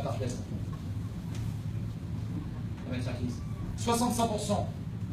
Tarfès. Avec la crise. 65%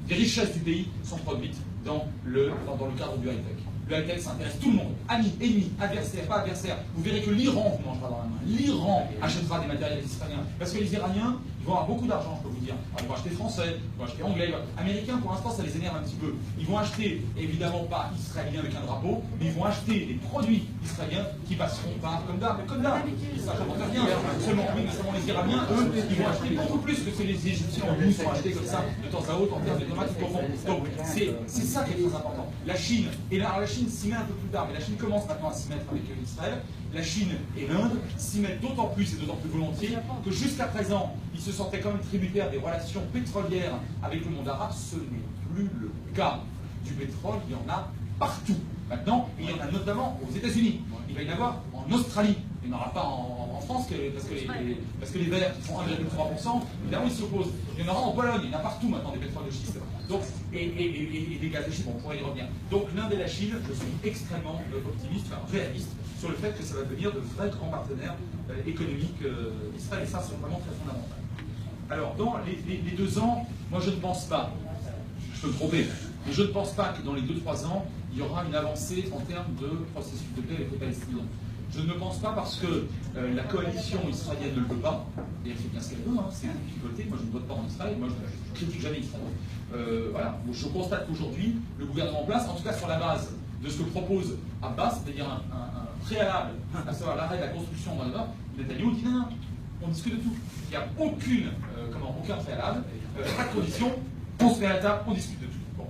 des richesses du pays sont produites dans le cadre du high-tech. Le high-tech, ça intéresse tout le monde. Amis, ennemis, adversaires, pas adversaires. Vous verrez que l'Iran vous mangera dans la main. L'Iran achètera des matériels israéliens. Parce que les Iraniens, ils vont avoir beaucoup d'argent, je peux vous dire. Alors, ils vont acheter français, ils vont acheter anglais. Américains, pour l'instant, ça les énerve un petit peu. Ils vont acheter, évidemment pas israéliens avec un drapeau, mais ils vont acheter des produits israéliens qui passeront par comme d'hab. Comme d'hab, ça ne rapporte rien. Seulement les Iraniens, eux, ils vont acheter beaucoup plus que ce que les Égyptiens ou nous ont acheté comme ça, de temps à autre, en termes de tomates ou de Donc, c'est ça qui est très important. La Chine, et là, la Chine s'y met un peu plus tard, mais la Chine commence maintenant à s'y mettre avec Israël. La Chine et l'Inde s'y mettent d'autant plus et d'autant plus volontiers que jusqu'à présent, ils se sentaient quand même tributaires des relations pétrolières avec le monde arabe. Ce n'est plus le cas. Du pétrole, il y en a partout. Maintenant, il y en a notamment aux États-Unis. Il va y en avoir en Australie. Il n'y en aura pas en France parce que les Verts qui font 1,3%, évidemment, ils s'y opposent. Il y en aura en Pologne, il y en a partout maintenant des pétroles de schiste. Donc, et des gaz de schiste, on pourrait y revenir. Donc l'Inde et la Chine, je suis extrêmement optimiste, enfin réaliste, sur le fait que ça va devenir de vrais grands partenaires économiques d'Israël, et ça, c'est vraiment très fondamental. Alors, dans les 2 ans, moi je ne pense pas, je peux me tromper, mais je ne pense pas que dans les 2-3 ans, il y aura une avancée en termes de processus de paix avec les Palestiniens. Je ne le pense pas parce que la coalition israélienne ne le veut pas, et elle fait bien ce qu'elle veut, hein, c'est une difficulté. Moi je ne vote pas en Israël, moi je ne critique jamais Israël. Voilà. Je constate qu'aujourd'hui, le gouvernement en place, en tout cas sur la base de ce que propose Abbas, c'est-à-dire un préalable, à savoir l'arrêt de la construction dans le nord, Netanyahou dit non, on discute de tout. Il n'y a aucun préalable, pas de condition, on se met à la table, on discute de tout. Bon.